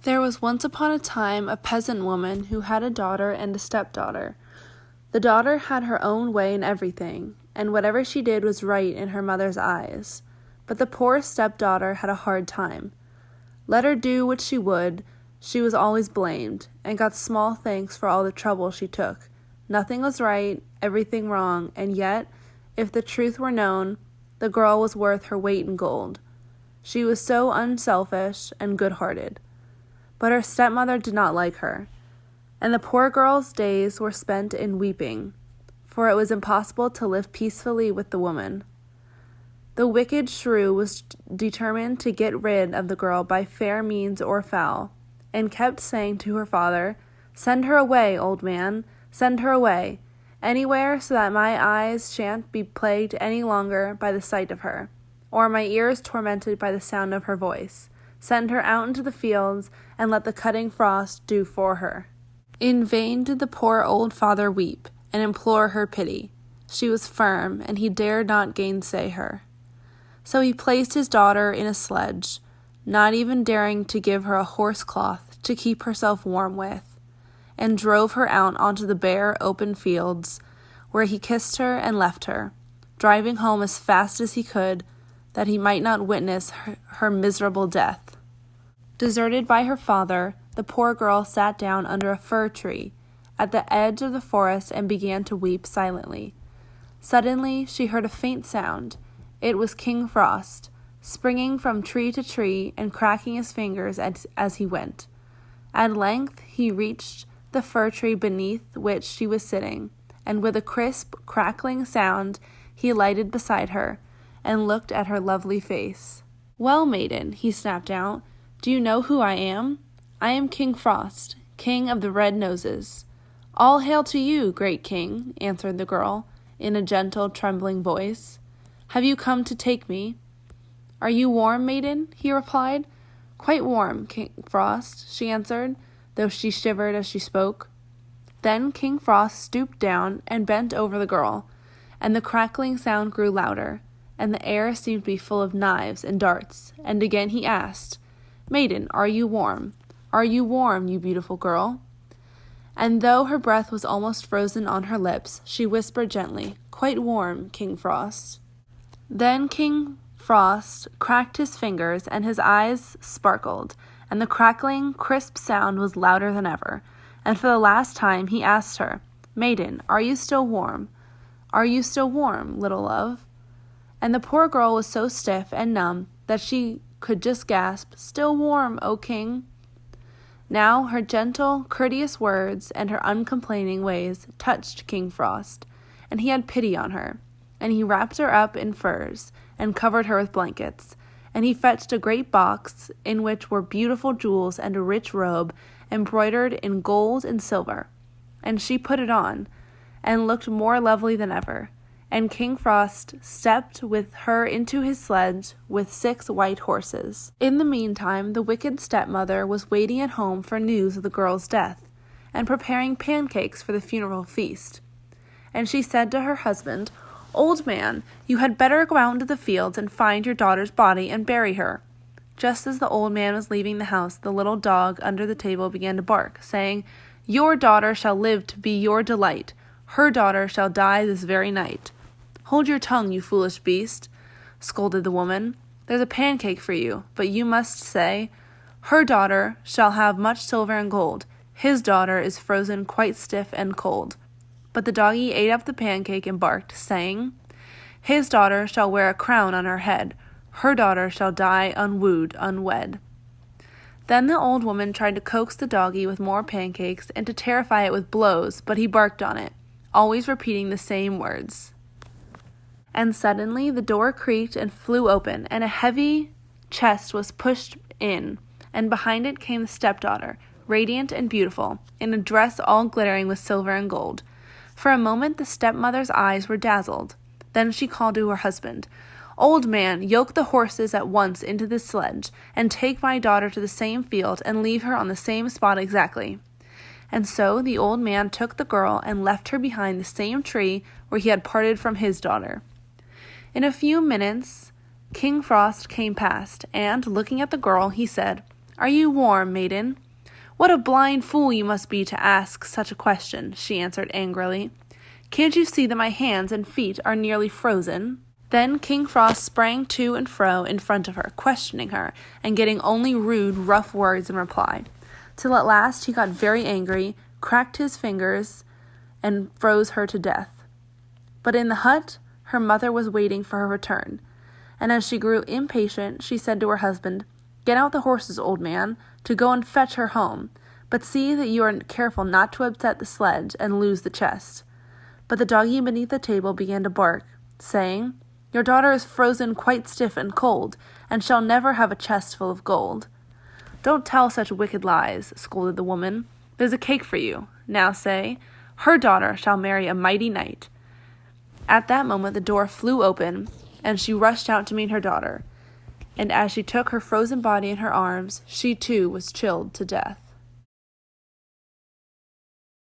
There was once upon a time a peasant woman who had a daughter and a stepdaughter. The daughter had her own way in everything, and whatever she did was right in her mother's eyes. But the poor stepdaughter had a hard time. Let her do what she would, she was always blamed, and got small thanks for all the trouble she took. Nothing was right, everything wrong, and yet, if the truth were known, the girl was worth her weight in gold. She was so unselfish and good-hearted. But her stepmother did not like her, and the poor girl's days were spent in weeping, for it was impossible to live peacefully with the woman. The wicked shrew was determined to get rid of the girl by fair means or foul, and kept saying to her father, "Send her away, old man, send her away, anywhere so that my eyes shan't be plagued any longer by the sight of her, or my ears tormented by the sound of her voice. Send her out into the fields, and let the cutting frost do for her." In vain did the poor old father weep, and implore her pity. She was firm, and he dared not gainsay her. So he placed his daughter in a sledge, not even daring to give her a horse cloth to keep herself warm with, and drove her out onto the bare, open fields, where he kissed her and left her, driving home as fast as he could, that he might not witness her miserable death. Deserted by her father, the poor girl sat down under a fir tree at the edge of the forest and began to weep silently. Suddenly she heard a faint sound. It was King Frost, springing from tree to tree and cracking his fingers as he went. At length he reached the fir tree beneath which she was sitting, and with a crisp, crackling sound he lighted beside her, and looked at her lovely face. "Well, maiden," he snapped out, "do you know who I am? I am King Frost, King of the Red Noses." "All hail to you, great king," answered the girl, in a gentle, trembling voice. "Have you come to take me?" "Are you warm, maiden?" he replied. "Quite warm, King Frost," she answered, though she shivered as she spoke. Then King Frost stooped down and bent over the girl, and the crackling sound grew louder, and the air seemed to be full of knives and darts, and again he asked, "Maiden, are you warm? Are you warm, you beautiful girl?" And though her breath was almost frozen on her lips, she whispered gently, "Quite warm, King Frost." Then King Frost cracked his fingers, and his eyes sparkled, and the crackling, crisp sound was louder than ever, and for the last time he asked her, "Maiden, are you still warm? Are you still warm, little love?" And the poor girl was so stiff and numb that she could just gasp, "Still warm, O king." Now her gentle, courteous words and her uncomplaining ways touched King Frost, and he had pity on her, and he wrapped her up in furs and covered her with blankets, and he fetched a great box in which were beautiful jewels and a rich robe embroidered in gold and silver, and she put it on, and looked more lovely than ever. And King Frost stepped with her into his sledge with 6 white horses. In the meantime, the wicked stepmother was waiting at home for news of the girl's death, and preparing pancakes for the funeral feast. And she said to her husband, "Old man, you had better go out into the fields and find your daughter's body and bury her." Just as the old man was leaving the house, the little dog under the table began to bark, saying, "Your daughter shall live to be your delight. Her daughter shall die this very night." "Hold your tongue, you foolish beast," scolded the woman. "There's a pancake for you, but you must say, 'Her daughter shall have much silver and gold. His daughter is frozen quite stiff and cold.'" But the doggie ate up the pancake and barked, saying, "His daughter shall wear a crown on her head. Her daughter shall die unwooed, unwed." Then the old woman tried to coax the doggie with more pancakes and to terrify it with blows, but he barked on it, always repeating the same words. And suddenly the door creaked and flew open, and a heavy chest was pushed in, and behind it came the stepdaughter, radiant and beautiful, in a dress all glittering with silver and gold. For a moment the stepmother's eyes were dazzled. Then she called to her husband, "Old man, yoke the horses at once into this sledge, and take my daughter to the same field, and leave her on the same spot exactly." And so the old man took the girl and left her behind the same tree where he had parted from his daughter. In a few minutes, King Frost came past, and, looking at the girl, he said, "Are you warm, maiden?" "What a blind fool you must be to ask such a question," she answered angrily. "Can't you see that my hands and feet are nearly frozen?" Then King Frost sprang to and fro in front of her, questioning her, and getting only rude, rough words in reply, till at last he got very angry, cracked his fingers, and froze her to death. But in the hut, her mother was waiting for her return, and as she grew impatient, she said to her husband, "Get out the horses, old man, to go and fetch her home, but see that you are careful not to upset the sledge and lose the chest." But the doggie beneath the table began to bark, saying, "Your daughter is frozen quite stiff and cold, and shall never have a chest full of gold." "Don't tell such wicked lies," scolded the woman. "There's a cake for you. Now say, 'Her daughter shall marry a mighty knight.'" At that moment the door flew open, and she rushed out to meet her daughter, and as she took her frozen body in her arms, she too was chilled to death.